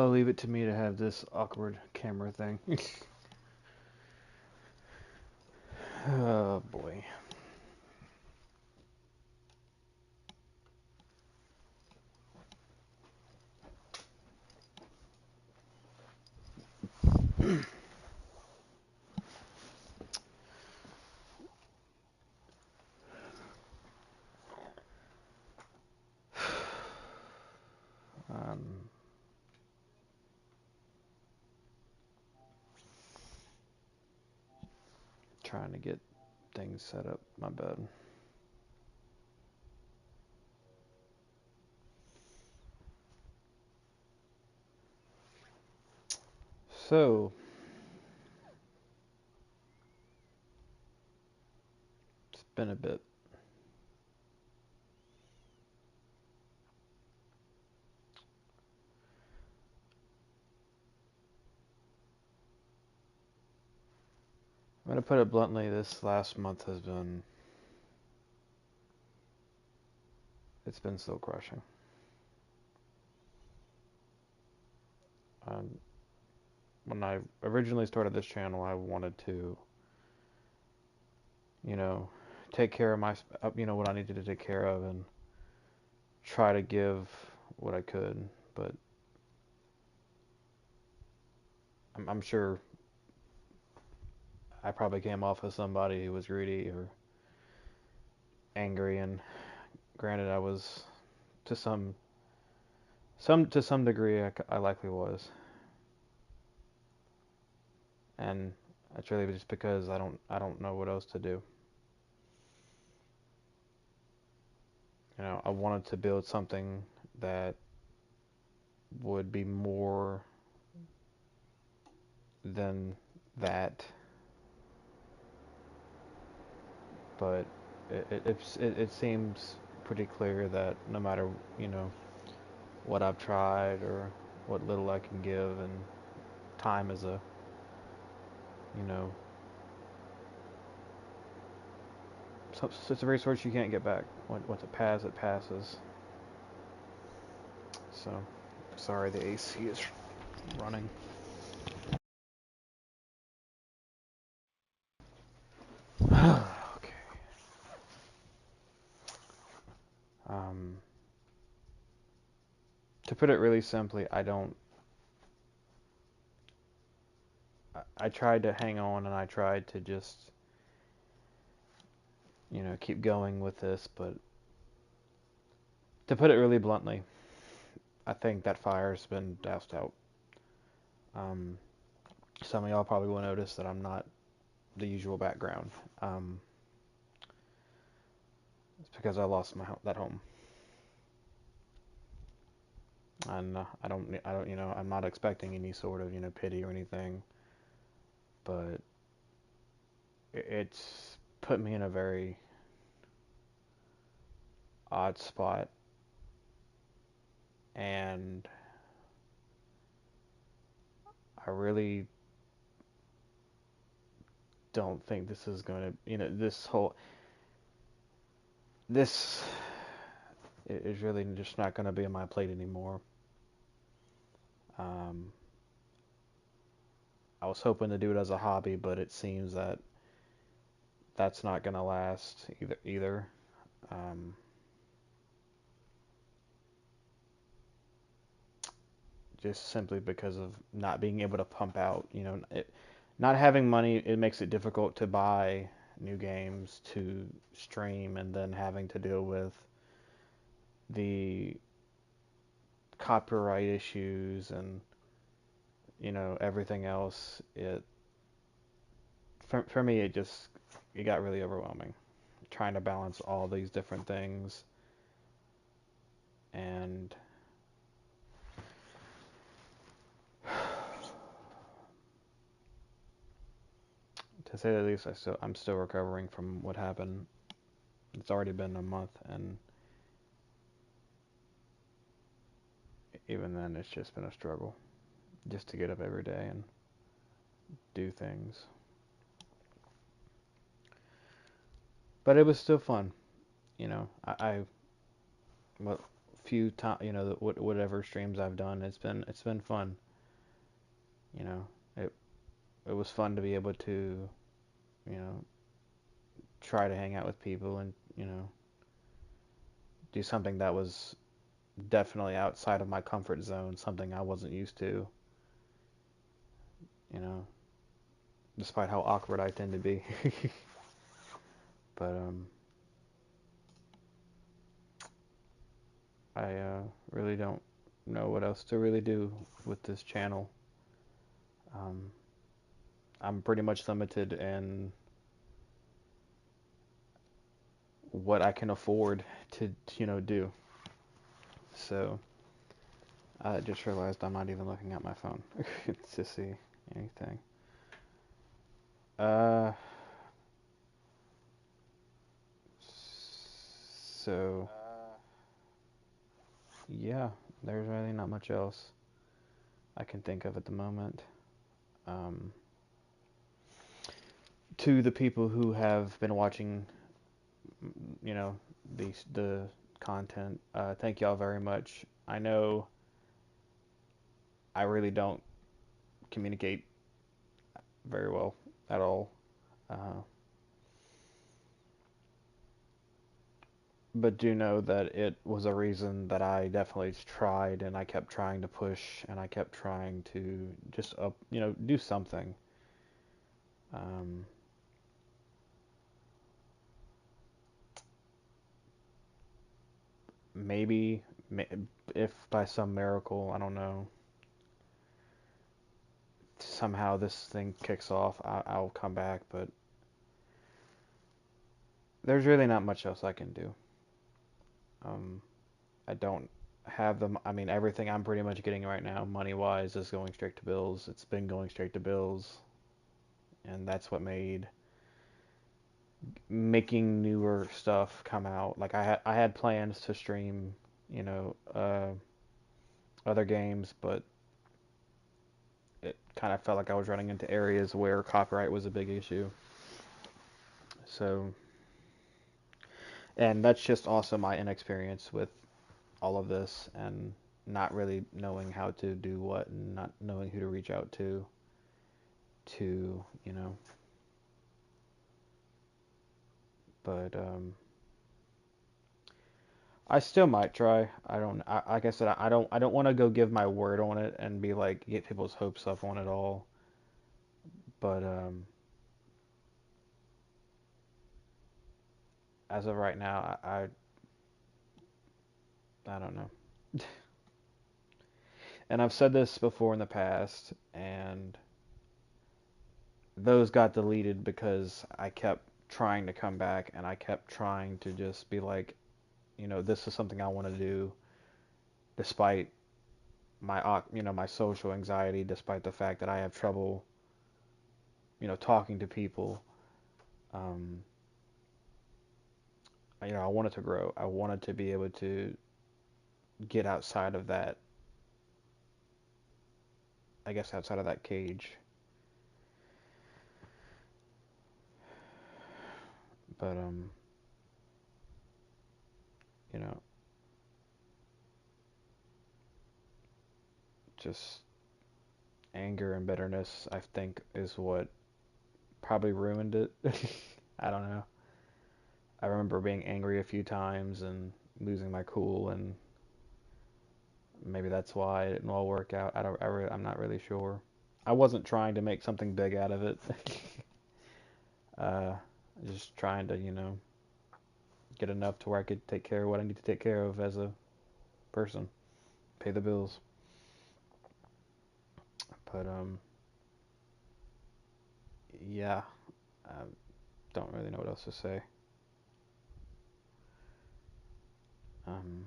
leave it to me to have this awkward camera thing. Oh boy. Um, Trying to get things set up. My bad. So, it's been a bit. I'm gonna put it bluntly. This last month has been. It's been so crushing. Um, when I originally started this channel, I wanted to, you know, take care of what I needed to take care of and try to give what I could. But I'm sure I probably came off as somebody who was greedy or angry. And granted, I was to some degree, I likely was. And it's really just because I don't know what else to do. I wanted to build something that would be more than that, but it seems pretty clear that no matter you know what I've tried or what little I can give, and time is you know it's a resource you can't get back. Once it passes. So sorry, the AC is running. Okay. Um, to put it really simply, I tried to hang on and I tried to just keep going with this, but to put it really bluntly, I think that fire's been doused out. Um, some of y'all probably will notice that I'm not the usual background. Um, it's because I lost that home, and I don't, I'm not expecting any sort of pity or anything, but it's put me in a very odd spot, and I really don't think this is going to, this is really just not going to be on my plate anymore. Um, I was hoping to do it as a hobby, but it seems that that's not going to last either. Um, just simply because of not being able to pump out, not having money, it makes it difficult to buy new games to stream, and then having to deal with the copyright issues and everything else. For me, it got really overwhelming trying to balance all these different things. And to say the least, I'm still recovering from what happened. It's already been a month, and even then, it's just been a struggle just to get up every day and do things. But it was still fun. I well, few time, whatever streams I've done. It's been fun. You know, it it was fun to be able to, you know, try to hang out with people and, do something that was definitely outside of my comfort zone, something I wasn't used to, you know, despite how awkward I tend to be. But I really don't know what else to really do with this channel. Um, I'm pretty much limited in what I can afford to, do. So I just realized I'm not even looking at my phone to see anything. Uh, so yeah, there's really not much else I can think of at the moment. Um, to the people who have been watching, you know, the content, thank y'all very much. I know I really don't communicate very well at all. Uh, but do know that it was a reason that I definitely tried and I kept trying to push and I kept trying to just do something. Um, maybe if by some miracle, I don't know, somehow this thing kicks off, I'll come back, but there's really not much else I can do. Um, I don't have them. I mean, everything I'm pretty much getting right now, money wise, is going straight to bills. It's been going straight to bills, and that's what made making newer stuff come out. Like I had plans to stream, other games, but it kind of felt like I was running into areas where copyright was a big issue. So, and that's just also my inexperience with all of this and not really knowing how to do what and not knowing who to reach out to, but I still might try. I don't. Like I said, I don't. I don't want to go give my word on it and be like get people's hopes up on it all. But as of right now, I don't know. And I've said this before in the past, and those got deleted because I kept trying to come back and I kept trying to just be like, this is something I want to do, despite my social anxiety, despite the fact that I have trouble, talking to people. Um, I wanted to grow. I wanted to be able to get outside of that, I guess, outside of that cage. But you know, just anger and bitterness, I think, is what probably ruined it. I don't know. I remember being angry a few times and losing my cool, and maybe that's why it didn't all work out. I'm not really sure. I wasn't trying to make something big out of it. uh, just trying to, get enough to where I could take care of what I need to take care of as a person, pay the bills. But yeah, I don't really know what else to say. Um,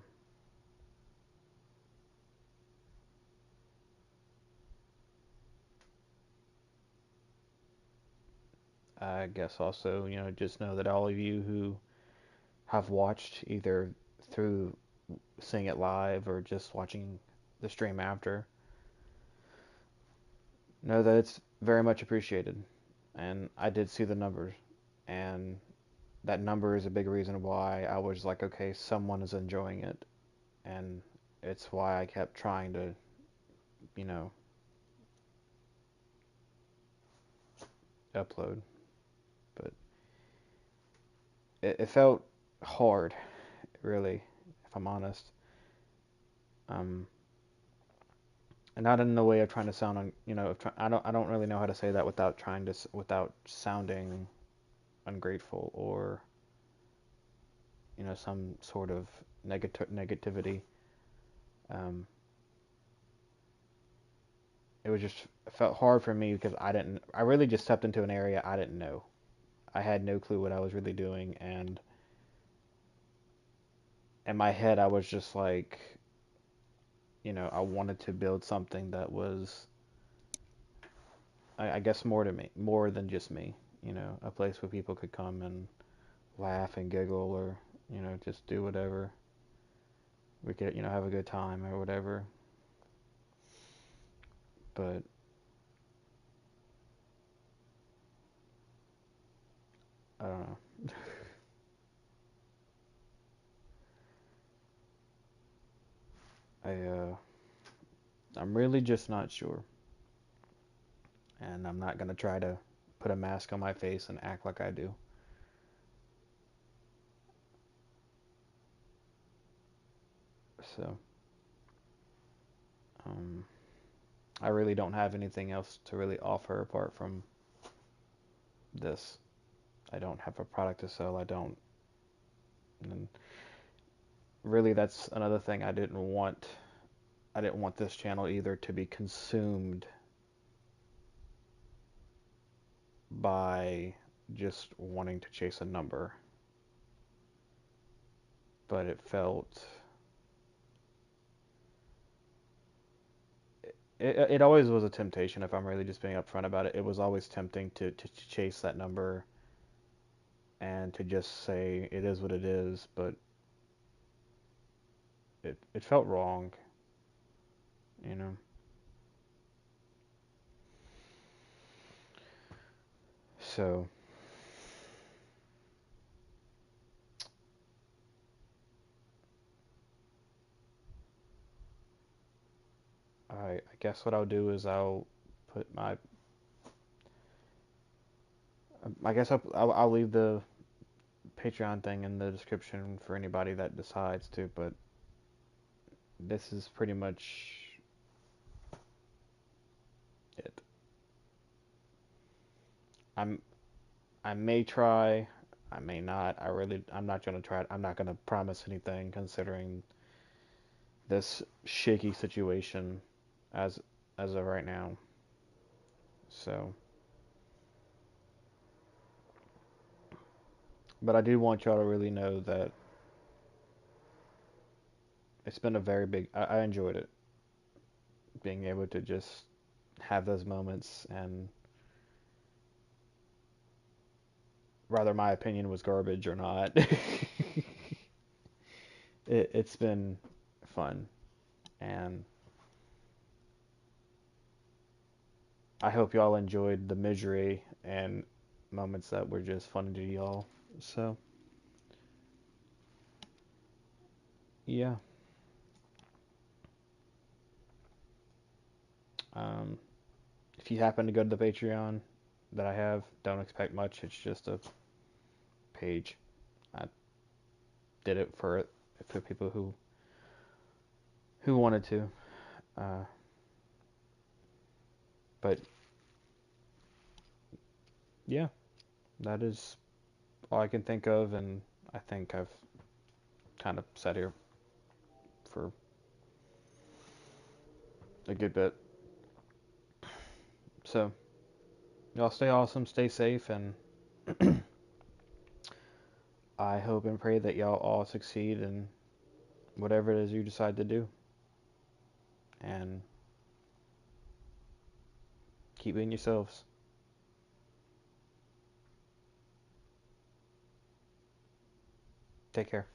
I guess also, just know that all of you who have watched either through seeing it live or just watching the stream after, know that it's very much appreciated. And I did see the numbers, and that number is a big reason why I was like, okay, someone is enjoying it. and it's why I kept trying to, you know, upload. But it felt hard, really, if I'm honest. Um, and not in the way of trying to sound, I don't really know how to say that without without sounding ungrateful or, some sort of negativity. Um, it felt hard for me because I really just stepped into an area I didn't know. I had no clue what I was really doing, and in my head, I was just like, I wanted to build something that was, I guess, more than just me. A place where people could come and laugh and giggle, or just do whatever. We could, have a good time or whatever. But I don't know. I I'm really just not sure, and I'm not gonna try to put a mask on my face and act like I do. So, um, I really don't have anything else to really offer apart from this. I don't have a product to sell. I don't. And really, that's another thing I didn't want. I didn't want this channel either to be consumed by just wanting to chase a number. But it always was a temptation, if I'm really just being upfront about it. It was always tempting to chase that number and to just say it is what it is, but it felt wrong, you know. So I guess what I'll do is I'll put my I guess I'll leave the Patreon thing in the description for anybody that decides to, but this is pretty much it. I'm I may try, I may not. I'm not gonna try. I'm not gonna promise anything considering this shaky situation as as of right now. So, but I do want y'all to really know that it's been a very big. I enjoyed it, being able to just have those moments, and whether my opinion was garbage or not, it's been fun, and I hope y'all enjoyed the misery and moments that were just funny to y'all. So, yeah. Um, if you happen to go to the Patreon that I have, don't expect much. It's just a page. I did it for people who wanted to. Uh, but yeah, that is all I can think of, and I think I've kind of sat here for a good bit. So, y'all stay awesome, stay safe, and I hope and pray that y'all all succeed in whatever it is you decide to do. And keep being yourselves. Take care.